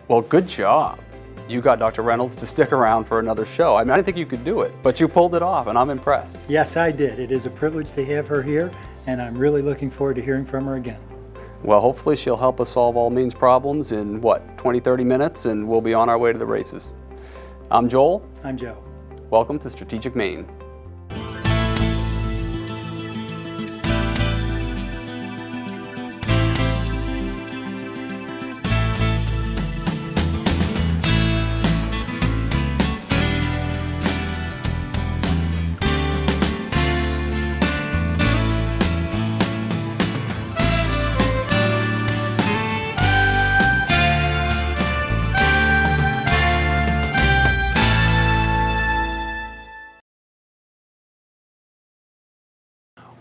Well, good job. You got Dr. Reynolds to stick around for another show. I mean, I didn't think you could do it, but you pulled it off, and I'm impressed. Yes, I did. It is a privilege to have her here, and I'm really looking forward to hearing from her again. Well, hopefully she'll help us solve all Maine's problems in, 20, 30 minutes, and we'll be on our way to the races. I'm Joel. I'm Joe. Welcome to Strategic Maine.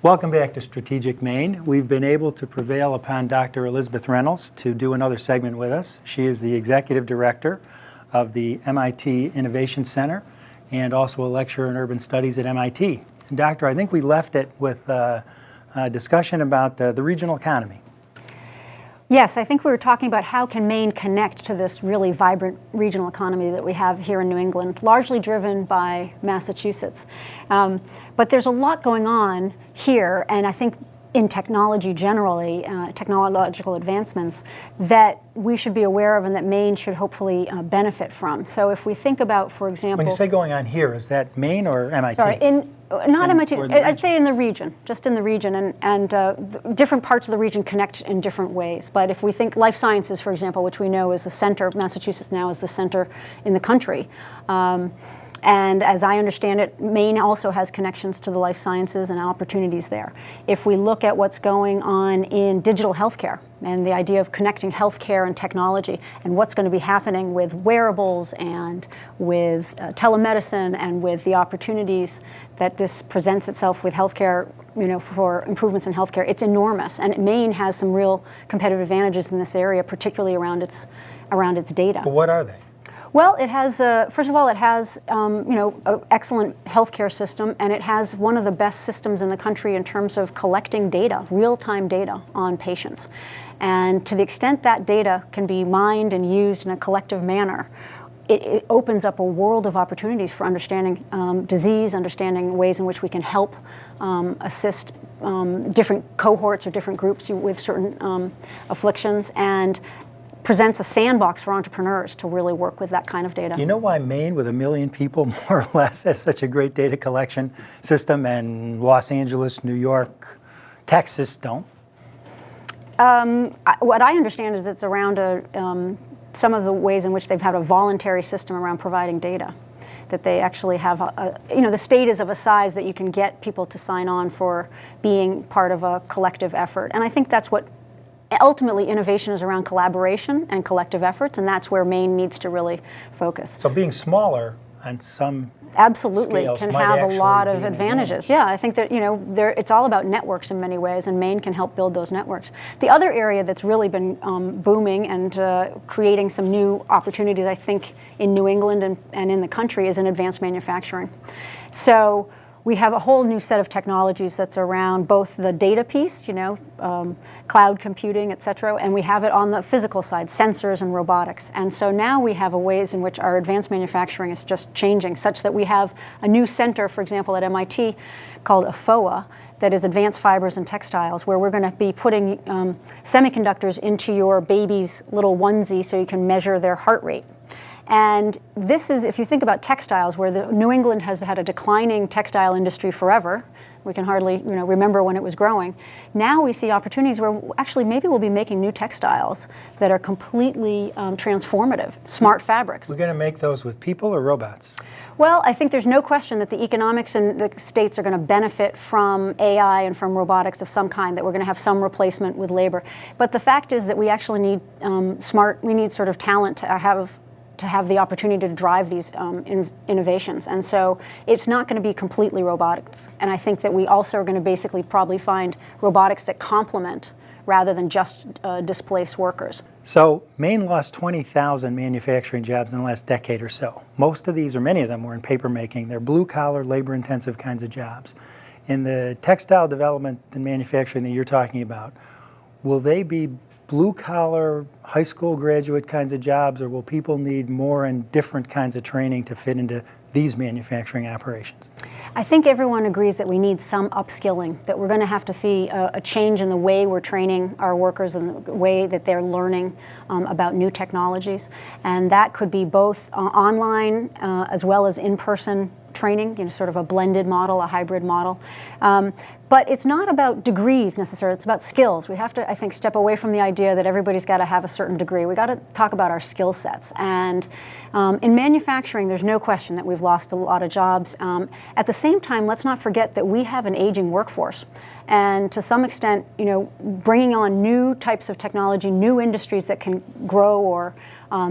Welcome back to Strategic Maine. We've been able to prevail upon Dr. Elizabeth Reynolds to do another segment with us. She is the Executive Director of the MIT Innovation Center and also a lecturer in urban studies at MIT. And Doctor, I think we left it with a discussion about the regional economy. Yes, I think we were talking about how can Maine connect to this really vibrant regional economy that we have here in New England, largely driven by Massachusetts. But there's a lot going on here, and I think in technology generally, technological advancements, that we should be aware of and that Maine should hopefully benefit from. So if we think about, for example... When you say going on here, is that Maine or MIT? Sorry, not MIT, I'd say in the region, just in the region, and different parts of the region connect in different ways. But if we think life sciences, for example, which we know is the center, Massachusetts now is the center in the country. And as I understand it, Maine also has connections to the life sciences and opportunities there. If we look at what's going on in digital healthcare and the idea of connecting healthcare and technology and what's going to be happening with wearables and with telemedicine and with the opportunities that this presents itself with healthcare, for improvements in healthcare, it's enormous. And Maine has some real competitive advantages in this area, particularly around its data. Well, what are they? Well, it has, first of all, it has, an excellent healthcare system, and it has one of the best systems in the country in terms of collecting data, real-time data on patients. And to the extent that data can be mined and used in a collective manner, it opens up a world of opportunities for understanding disease, understanding ways in which we can help assist different cohorts or different groups with certain afflictions, and presents a sandbox for entrepreneurs to really work with that kind of data. Do you know why Maine, with 1 million people, more or less, has such a great data collection system, and Los Angeles, New York, Texas don't? What I understand is it's around some of the ways in which they've had a voluntary system around providing data. That they actually have, the state is of a size that you can get people to sign on for being part of a collective effort. And I think that's what ultimately, innovation is around collaboration and collective efforts, and that's where Maine needs to really focus. So being smaller on some absolutely scales can might have a lot of be an advantages. Yeah, I think that it's all about networks in many ways, and Maine can help build those networks. The other area that's really been booming and creating some new opportunities, I think, in New England and in the country is in advanced manufacturing. So we have a whole new set of technologies that's around both the data piece, cloud computing, et cetera, and we have it on the physical side, sensors and robotics. And so now we have ways in which our advanced manufacturing is just changing, such that we have a new center, for example, at MIT called AFOA, that is Advanced Fibers and Textiles, where we're going to be putting semiconductors into your baby's little onesie so you can measure their heart rate. And this is, if you think about textiles, where New England has had a declining textile industry forever, we can hardly remember when it was growing. Now we see opportunities where actually maybe we'll be making new textiles that are completely transformative, smart fabrics. We're going to make those with people or robots? Well, I think there's no question that the economics in the states are going to benefit from AI and from robotics of some kind, that we're going to have some replacement with labor. But the fact is that we actually need we need sort of talent to have the opportunity to drive these innovations. And so it's not going to be completely robotics. And I think that we also are going to basically probably find robotics that complement rather than just displace workers. So Maine lost 20,000 manufacturing jobs in the last decade or so. Most of these, or many of them, were in paper making. They're blue-collar, labor-intensive kinds of jobs. In the textile development and manufacturing that you're talking about, will they be blue-collar, high school graduate kinds of jobs, or will people need more and different kinds of training to fit into these manufacturing operations? I think everyone agrees that we need some upskilling, that we're going to have to see a change in the way we're training our workers and the way that they're learning about new technologies. And that could be both online as well as in-person training, sort of a blended model, a hybrid model. But it's not about degrees necessarily, it's about skills. We have to, I think, step away from the idea that everybody's got to have a certain degree. We got to talk about our skill sets. And in manufacturing, there's no question that we've lost a lot of jobs. At the same time, let's not forget that we have an aging workforce. And to some extent, bringing on new types of technology, new industries that can grow or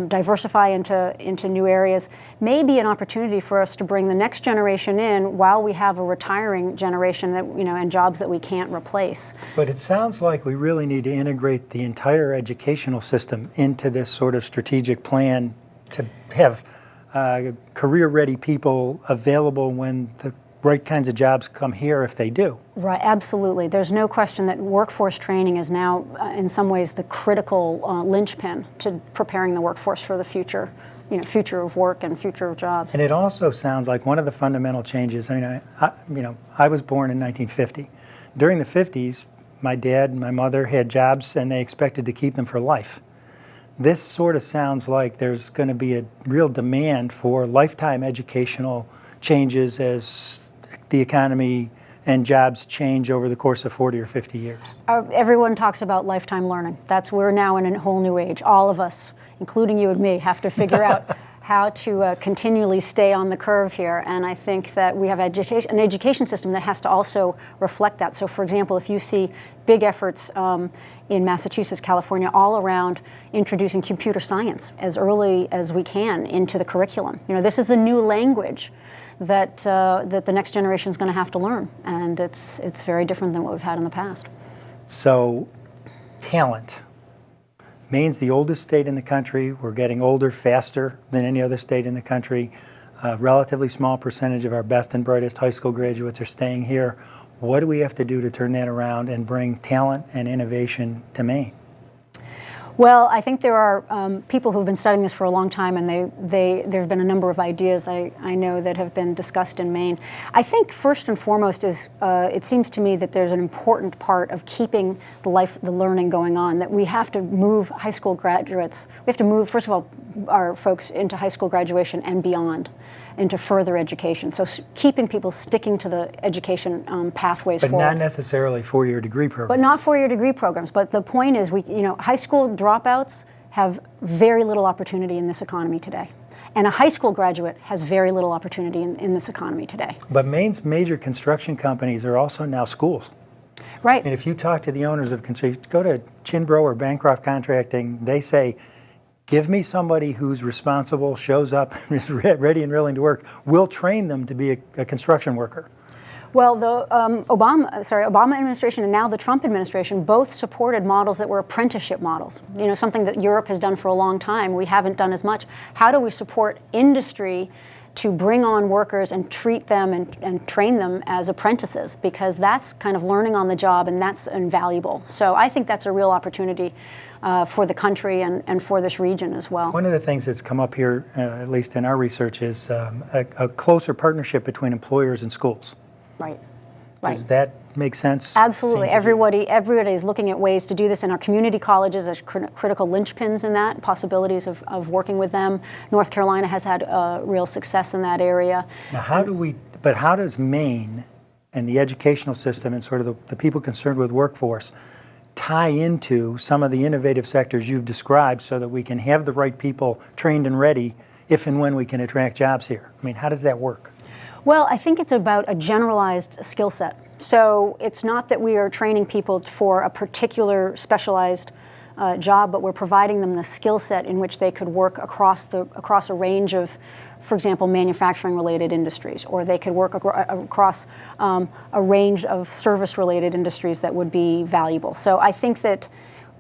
diversify into new areas may be an opportunity for us to bring the next generation in while we have a retiring generation that and jobs that we can't replace. But it sounds like we really need to integrate the entire educational system into this sort of strategic plan to have career-ready people available when the right kinds of jobs come here if they do. Right, absolutely. There's no question that workforce training is now, in some ways, the critical linchpin to preparing the workforce for the future, future of work and future of jobs. And it also sounds like one of the fundamental changes. I was born in 1950. During the 50s, my dad and my mother had jobs, and they expected to keep them for life. This sort of sounds like there's going to be a real demand for lifetime educational changes as the economy and jobs change over the course of 40 or 50 years. Everyone talks about lifetime learning. We're now in a whole new age. All of us, including you and me, have to figure out how to continually stay on the curve here. And I think that we have an education system that has to also reflect that. So for example, if you see big efforts in Massachusetts, California, all around introducing computer science as early as we can into the curriculum. This is the new language that the next generation is going to have to learn, and it's very different than what we've had in the past. So, talent. Maine's the oldest state in the country. We're getting older faster than any other state in the country. A relatively small percentage of our best and brightest high school graduates are staying here. What do we have to do to turn that around and bring talent and innovation to Maine? Well, I think there are people who've been studying this for a long time, and there have been a number of ideas I know that have been discussed in Maine. I think first and foremost is it seems to me that there's an important part of keeping the learning going on, that we have to move high school graduates. We have to move, first of all, our folks into high school graduation and beyond, into further education. So keeping people sticking to the education pathways forward. But not necessarily four-year degree programs. But not four-year degree programs. But the point is, high school dropouts have very little opportunity in this economy today. And a high school graduate has very little opportunity in this economy today. But Maine's major construction companies are also now schools. Right. And if you talk to the owners of construction, go to Chinbro or Bancroft Contracting, they say, give me somebody who's responsible, shows up, is ready and willing to work. We'll train them to be a construction worker. Well, the Obama administration and now the Trump administration both supported models that were apprenticeship models. Something that Europe has done for a long time. We haven't done as much. How do we support industry to bring on workers and treat them and train them as apprentices? Because that's kind of learning on the job, and that's invaluable. So I think that's a real opportunity for the country and for this region as well. One of the things that's come up here, at least in our research, is a closer partnership between employers and schools. Right. Does that make sense? Absolutely. Everybody is looking at ways to do this, and our community colleges as critical linchpins in that, possibilities of working with them. North Carolina has had real success in that area. Now, how does Maine and the educational system and sort of the people concerned with workforce tie into some of the innovative sectors you've described so that we can have the right people trained and ready if and when we can attract jobs here? I mean, how does that work? Well, I think it's about a generalized skill set. So it's not that we are training people for a particular specialized job, but we're providing them the skill set in which they could work across a range of, for example, manufacturing-related industries, or they could work across a range of service-related industries that would be valuable. So I think that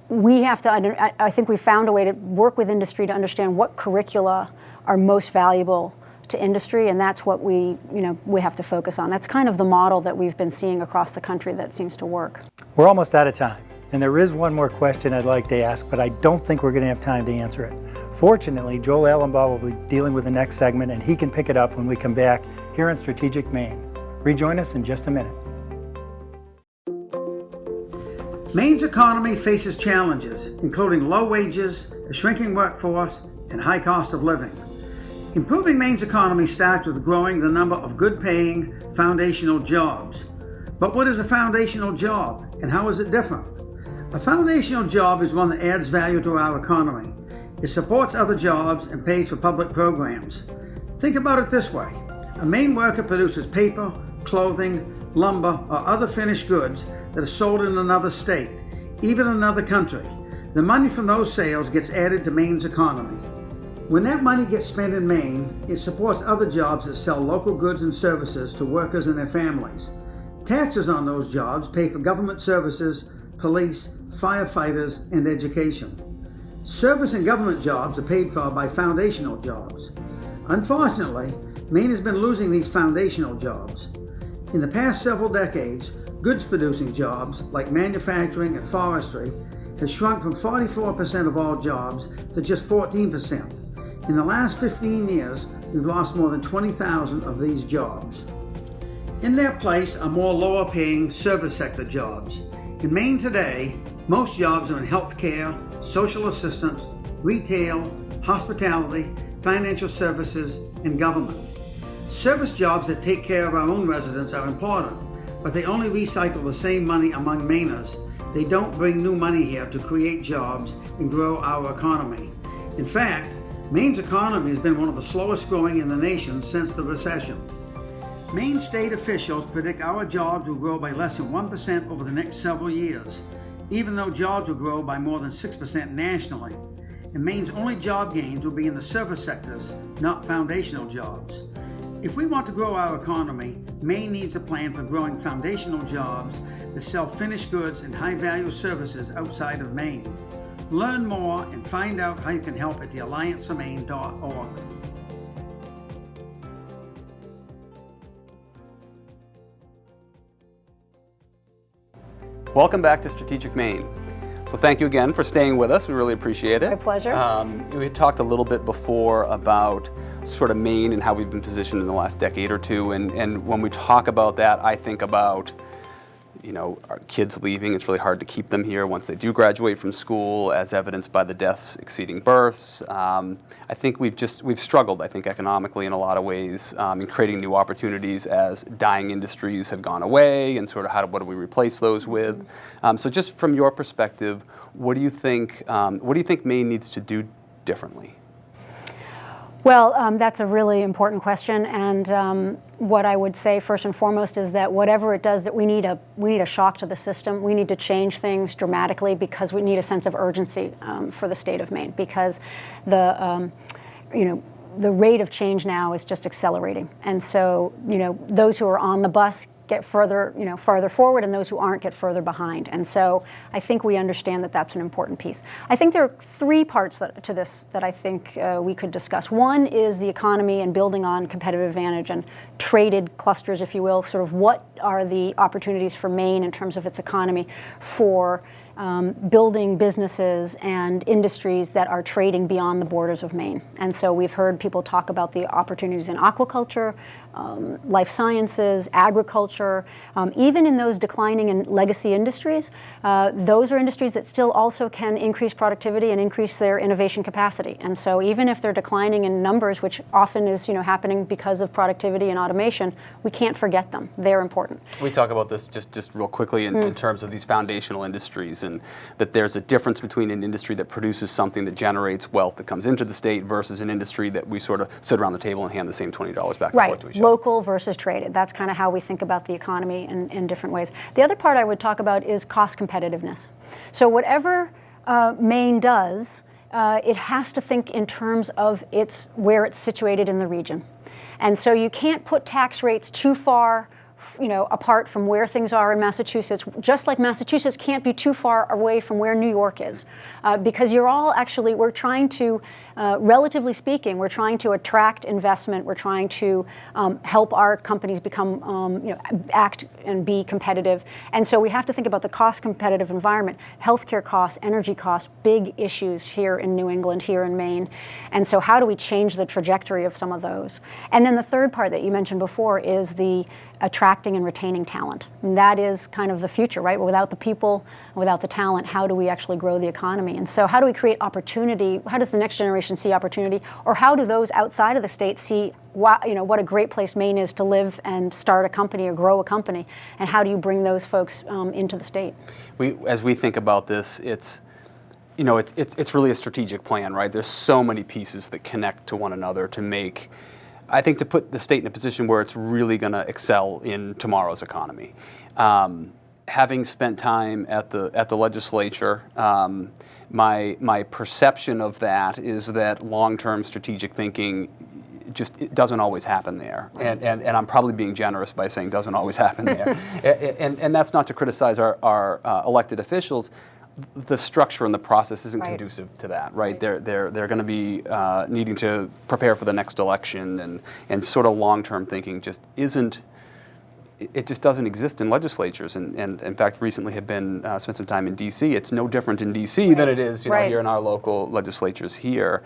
we have to. I think we found a way to work with industry to understand what curricula are most valuable to industry, and that's what we have to focus on. That's kind of the model that we've been seeing across the country that seems to work. We're almost out of time. And there is one more question I'd like to ask, but I don't think we're going to have time to answer it. Fortunately, Joel Allenbaugh will be dealing with the next segment, and he can pick it up when we come back here on Strategic Maine. Rejoin us in just a minute. Maine's economy faces challenges, including low wages, a shrinking workforce, and high cost of living. Improving Maine's economy starts with growing the number of good-paying foundational jobs. But what is a foundational job, and how is it different? A foundational job is one that adds value to our economy. It supports other jobs and pays for public programs. Think about it this way. A Maine worker produces paper, clothing, lumber, or other finished goods that are sold in another state, even another country. The money from those sales gets added to Maine's economy. When that money gets spent in Maine, it supports other jobs that sell local goods and services to workers and their families. Taxes on those jobs pay for government services, police, firefighters, and education. Service and government jobs are paid for by foundational jobs. Unfortunately, Maine has been losing these foundational jobs. In the past several decades, goods-producing jobs, like manufacturing and forestry, have shrunk from 44% of all jobs to just 14%. In the last 15 years, we've lost more than 20,000 of these jobs. In their place are more lower-paying service sector jobs. In Maine today, most jobs are in healthcare, social assistance, retail, hospitality, financial services, and government. Service jobs that take care of our own residents are important, but they only recycle the same money among Mainers. They don't bring new money here to create jobs and grow our economy. In fact, Maine's economy has been one of the slowest growing in the nation since the recession. Maine state officials predict our jobs will grow by less than 1% over the next several years, even though jobs will grow by more than 6% nationally. And Maine's only job gains will be in the service sectors, not foundational jobs. If we want to grow our economy, Maine needs a plan for growing foundational jobs that sell finished goods and high-value services outside of Maine. Learn more and find out how you can help at theallianceformaine.org. Welcome back to Strategic Maine. So thank you again for staying with us. We really appreciate it. My pleasure. We had talked a little bit before about sort of Maine and how we've been positioned in the last decade or two. And when we talk about that, I think about, you know, our kids leaving. It's really hard to keep them here once they do graduate from school, as evidenced by the deaths exceeding births. I think we've struggled, I think, economically in a lot of ways in creating new opportunities as dying industries have gone away, and sort of what do we replace those with? So just from your perspective, what do you think Maine needs to do differently? Well, that's a really important question, and what I would say first and foremost is that whatever it does, that we need a shock to the system. We need to change things dramatically because we need a sense of urgency for the state of Maine, because the rate of change now is just accelerating, and so those who are on the bus get farther forward, and those who aren't get further behind. And so I think we understand that that's an important piece. I think there are three parts to this that I think we could discuss. One is the economy and building on competitive advantage and traded clusters, if you will, sort of what are the opportunities for Maine in terms of its economy for building businesses and industries that are trading beyond the borders of Maine. And so we've heard people talk about the opportunities in aquaculture, life sciences, agriculture, even in those declining and legacy industries. Those are industries that still also can increase productivity and increase their innovation capacity. And so even if they're declining in numbers, which often is happening because of productivity and automation, we can't forget them. They're important. We talk about this just real quickly in terms of these foundational industries, and that there's a difference between an industry that produces something that generates wealth that comes into the state versus an industry that we sort of sit around the table and hand the same $20 back and forth to each other. Local versus traded. That's kind of how we think about the economy in different ways. The other part I would talk about is cost competitiveness. So whatever Maine does, it has to think in terms of where it's situated in the region. And so you can't put tax rates too far apart from where things are in Massachusetts, just like Massachusetts can't be too far away from where New York is, because we're trying to, relatively speaking, we're trying to attract investment, we're trying to help our companies become, act and be competitive, and so we have to think about the cost competitive environment, healthcare costs, energy costs, big issues here in New England, here in Maine, and so how do we change the trajectory of some of those? And then the third part that you mentioned before is the attracting and retaining talent. And that is kind of the future, right? Without the people, without the talent, how do we actually grow the economy? And so how do we create opportunity? How does the next generation see opportunity? Or how do those outside of the state see what a great place Maine is to live and start a company or grow a company? And how do you bring those folks into the state? As we think about this, it's really a strategic plan, right? There's so many pieces that connect to one another to put the state in a position where it's really going to excel in tomorrow's economy. Having spent time at the legislature, my perception of that is that long-term strategic thinking it doesn't always happen there, and I'm probably being generous by saying doesn't always happen there, and that's not to criticize our elected officials. The structure and the process isn't conducive to that, right? They're going to be needing to prepare for the next election, and sort of long-term thinking just isn't. It just doesn't exist in legislatures, and in fact, recently have spent some time in D.C. It's no different in D.C. than it is here in our local legislatures here.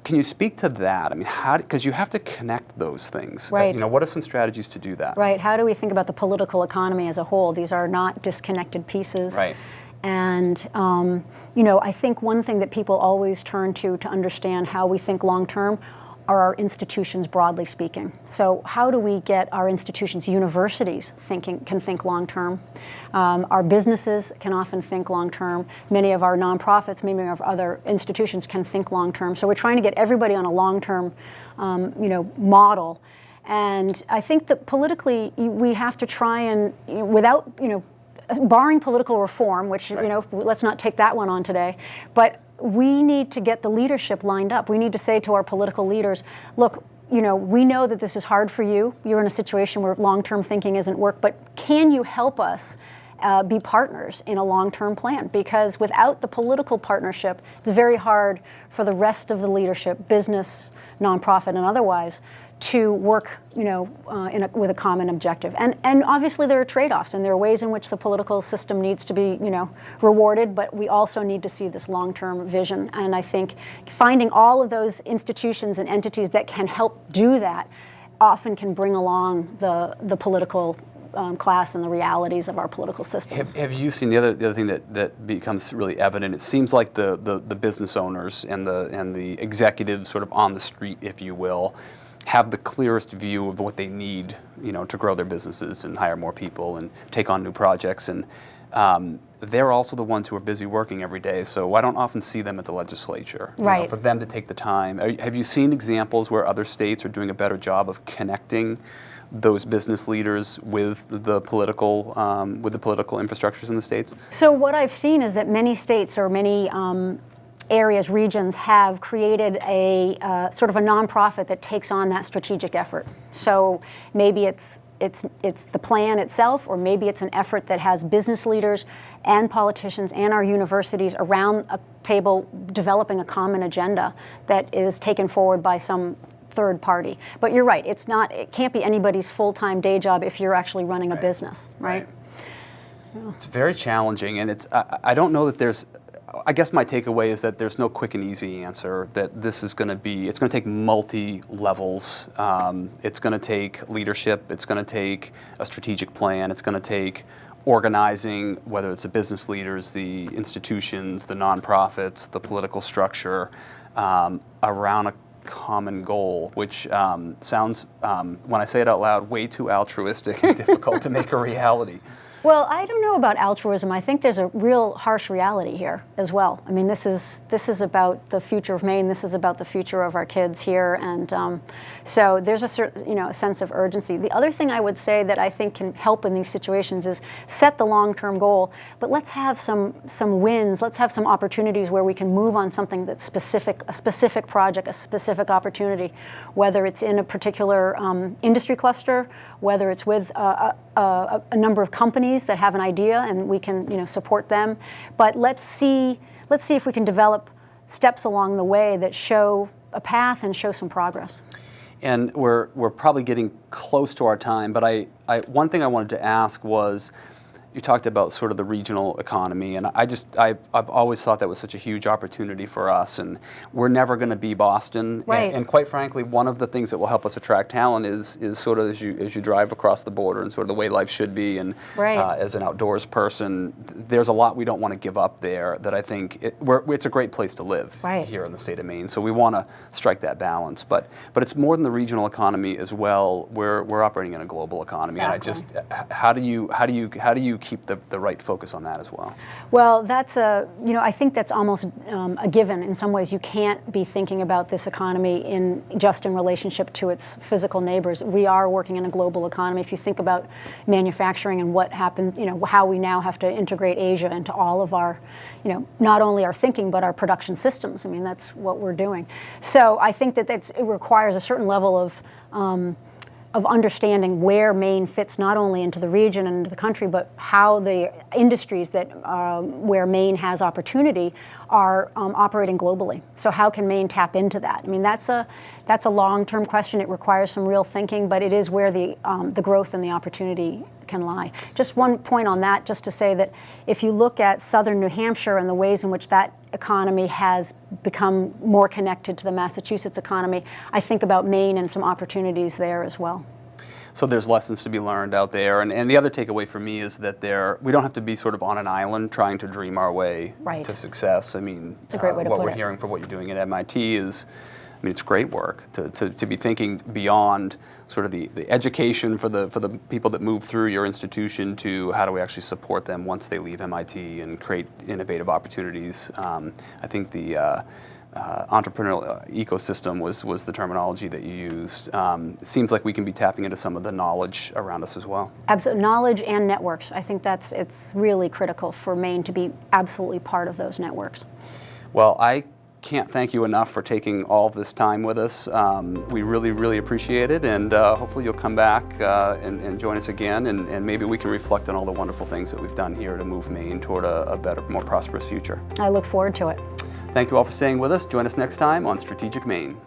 Can you speak to that? I mean, because you have to connect those things. Right. What are some strategies to do that? Right. How do we think about the political economy as a whole? These are not disconnected pieces. Right. And, I think one thing that people always turn to understand how we think long-term are our institutions, broadly speaking. So how do we get our institutions, universities, can think long-term? Our businesses can often think long-term. Many of our nonprofits, many of our other institutions can think long-term. So we're trying to get everybody on a long-term, model. And I think that politically, we have to try and, without, barring political reform, which, let's not take that one on today, but we need to get the leadership lined up. We need to say to our political leaders, look, we know that this is hard for you. You're in a situation where long-term thinking isn't work, but can you help us be partners in a long-term plan? Because without the political partnership, it's very hard for the rest of the leadership, business, nonprofit, and otherwise, to work, with a common objective. And obviously there are trade-offs, and there are ways in which the political system needs to be, rewarded, but we also need to see this long-term vision. And I think finding all of those institutions and entities that can help do that often can bring along the political class and the realities of our political systems. Have you seen the other thing that becomes really evident? It seems like the business owners and the executives sort of on the street, if you will, have the clearest view of what they need, to grow their businesses and hire more people and take on new projects. And they're also the ones who are busy working every day. So I don't often see them at the legislature. Right. For them to take the time. Have you seen examples where other states are doing a better job of connecting those business leaders with the political infrastructures in the states? So what I've seen is that many states or many areas, regions have created a sort of a nonprofit that takes on that strategic effort. So maybe it's the plan itself, or maybe it's an effort that has business leaders and politicians and our universities around a table developing a common agenda that is taken forward by some third party. But you're right, it can't be anybody's full-time day job if you're actually running a business, right? It's very challenging, and I don't know that there's, I guess my takeaway is that there's no quick and easy answer, that this is going to it's going to take multi-levels. It's going to take leadership, it's going to take a strategic plan, it's going to take organizing, whether it's the business leaders, the institutions, the nonprofits, the political structure, around a common goal, which sounds, when I say it out loud, way too altruistic and difficult to make a reality. Well, I don't know about altruism. I think there's a real harsh reality here as well. I mean, this is about the future of Maine. This is about the future of our kids here, and so there's a certain, a sense of urgency. The other thing I would say that I think can help in these situations is set the long-term goal, but let's have some wins. Let's have some opportunities where we can move on something that's specific, a specific project, a specific opportunity, whether it's in a particular industry cluster, whether it's with a number of companies that have an idea and we can support them. But let's see if we can develop steps along the way that show a path and show some progress. And we're probably getting close to our time, but one thing I wanted to ask was, you talked about sort of the regional economy, and I've always thought that was such a huge opportunity for us, and we're never going to be Boston. Right. And quite frankly, one of the things that will help us attract talent is sort of as you drive across the border and sort of the way life should be, and right. As an outdoors person, there's a lot we don't want to give up there that I think it's a great place to live right. here in the state of Maine. So we want to strike that balance, but it's more than the regional economy as well. We're operating in a global economy, Exactly. and how do you keep the right focus on that as well? Well, that's I think that's almost a given. In some ways, you can't be thinking about this economy just in relationship to its physical neighbors. We are working in a global economy. If you think about manufacturing and what happens, how we now have to integrate Asia into all of our, not only our thinking, but our production systems. I mean, that's what we're doing. So I think that it requires a certain level of understanding where Maine fits not only into the region and into the country, but how the industries that where Maine has opportunity are operating globally. So how can Maine tap into that? I mean, that's a long-term question. It requires some real thinking, but it is where the growth and the opportunity can lie. Just one point on that, just to say that if you look at southern New Hampshire and the ways in which that economy has become more connected to the Massachusetts economy, I think about Maine and some opportunities there as well. So there's lessons to be learned out there, and the other takeaway for me is that we don't have to be sort of on an island trying to dream our way right. to success. I mean, it's a great way to what put we're it. hearing from what you're doing at MIT is, it's great work to be thinking beyond sort of the education for the people that move through your institution to how do we actually support them once they leave MIT and create innovative opportunities. I think the entrepreneurial ecosystem was the terminology that you used. It seems like we can be tapping into some of the knowledge around us as well. Absolutely, knowledge and networks. I think it's really critical for Maine to be absolutely part of those networks. Well, I can't thank you enough for taking all this time with us. We really, really appreciate it, and hopefully you'll come back and join us again, and maybe we can reflect on all the wonderful things that we've done here to move Maine toward a better, more prosperous future. I look forward to it. Thank you all for staying with us. Join us next time on Strategic Maine.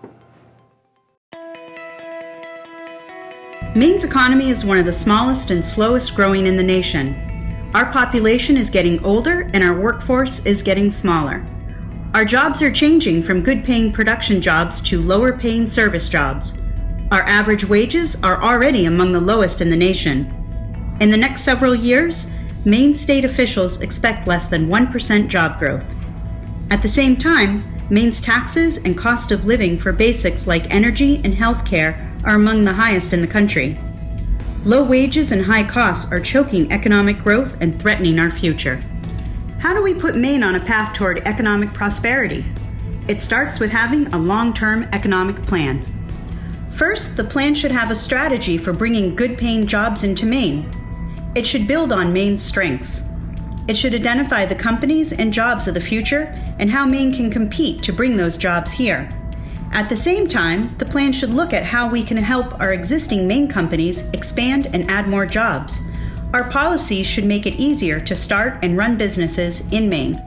Maine's economy is one of the smallest and slowest growing in the nation. Our population is getting older and our workforce is getting smaller. Our jobs are changing from good-paying production jobs to lower-paying service jobs. Our average wages are already among the lowest in the nation. In the next several years, Maine state officials expect less than 1% job growth. At the same time, Maine's taxes and cost of living for basics like energy and health care are among the highest in the country. Low wages and high costs are choking economic growth and threatening our future. How do we put Maine on a path toward economic prosperity? It starts with having a long-term economic plan. First, the plan should have a strategy for bringing good-paying jobs into Maine. It should build on Maine's strengths. It should identify the companies and jobs of the future and how Maine can compete to bring those jobs here. At the same time, the plan should look at how we can help our existing Maine companies expand and add more jobs. Our policies should make it easier to start and run businesses in Maine.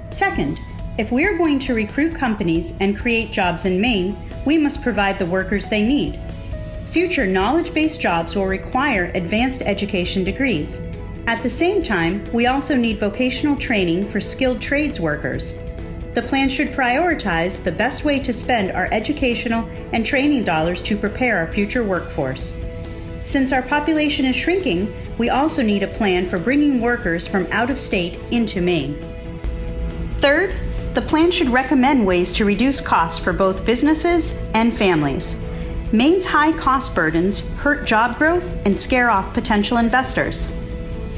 Second, if we are going to recruit companies and create jobs in Maine, we must provide the workers they need. Future knowledge-based jobs will require advanced education degrees. At the same time, we also need vocational training for skilled trades workers. The plan should prioritize the best way to spend our educational and training dollars to prepare our future workforce. Since our population is shrinking, we also need a plan for bringing workers from out of state into Maine. Third, the plan should recommend ways to reduce costs for both businesses and families. Maine's high cost burdens hurt job growth and scare off potential investors.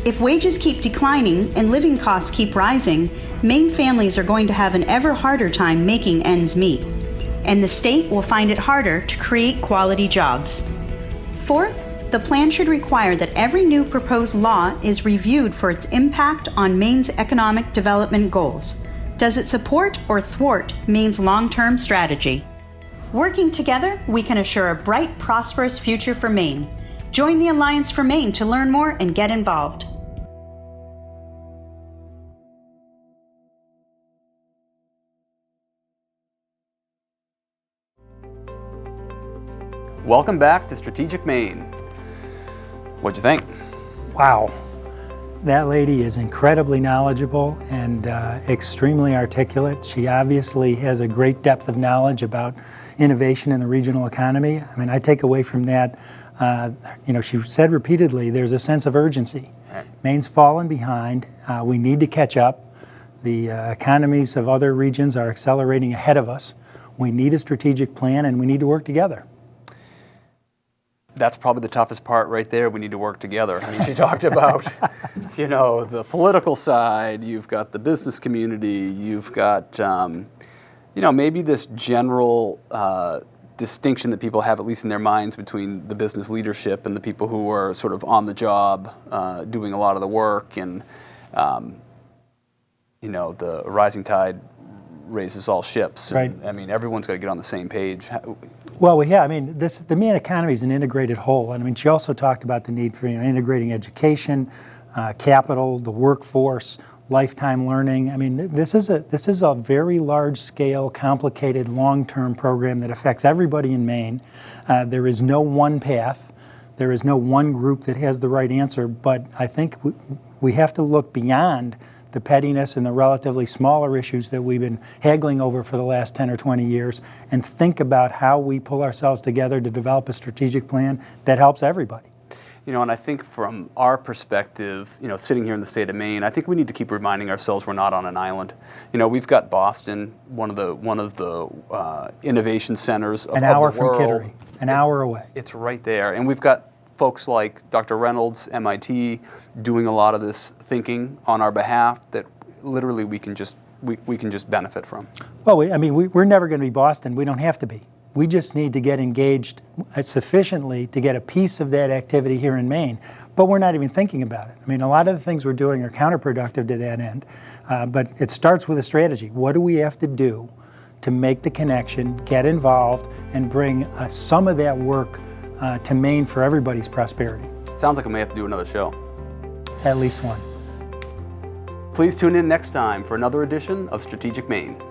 If wages keep declining and living costs keep rising, Maine families are going to have an ever harder time making ends meet, and the state will find it harder to create quality jobs. Fourth, the plan should require that every new proposed law is reviewed for its impact on Maine's economic development goals. Does it support or thwart Maine's long-term strategy? Working together, we can assure a bright, prosperous future for Maine. Join the Alliance for Maine to learn more and get involved. Welcome back to Strategic Maine. What'd you think? Wow. That lady is incredibly knowledgeable and extremely articulate. She obviously has a great depth of knowledge about innovation in the regional economy. I mean, I take away from that, she said repeatedly, there's a sense of urgency. Right. Maine's fallen behind. We need to catch up. The economies of other regions are accelerating ahead of us. We need a strategic plan and we need to work together. That's probably the toughest part right there. We need to work together. I mean, she talked about, the political side, you've got the business community, you've got, maybe this general distinction that people have, at least in their minds, between the business leadership and the people who are sort of on the job, doing a lot of the work, and, the rising tide raises all ships. Right. And, I mean, everyone's got to get on the same page. Well, I mean, the Maine economy is an integrated whole. And I mean, she also talked about the need for integrating education, capital, the workforce, lifetime learning. I mean, this is a very large-scale, complicated, long-term program that affects everybody in Maine. There is no one path. There is no one group that has the right answer. But I think we have to look beyond the pettiness and the relatively smaller issues that we've been haggling over for the last 10 or 20 years and think about how we pull ourselves together to develop a strategic plan that helps everybody. And I think from our perspective, sitting here in the state of Maine, I think we need to keep reminding ourselves we're not on an island. We've got Boston, one of the innovation centers of the world. An hour from Kittery, an hour away. It's right there. And we've got folks like Dr. Reynolds, MIT, doing a lot of this thinking on our behalf that literally we can just benefit from. Well, we're never going to be Boston. We don't have to be. We just need to get engaged sufficiently to get a piece of that activity here in Maine. But we're not even thinking about it. I mean, a lot of the things we're doing are counterproductive to that end. But it starts with a strategy. What do we have to do to make the connection, get involved, and bring some of that work to Maine for everybody's prosperity? Sounds like we may have to do another show. At least one. Please tune in next time for another edition of Strategic Maine.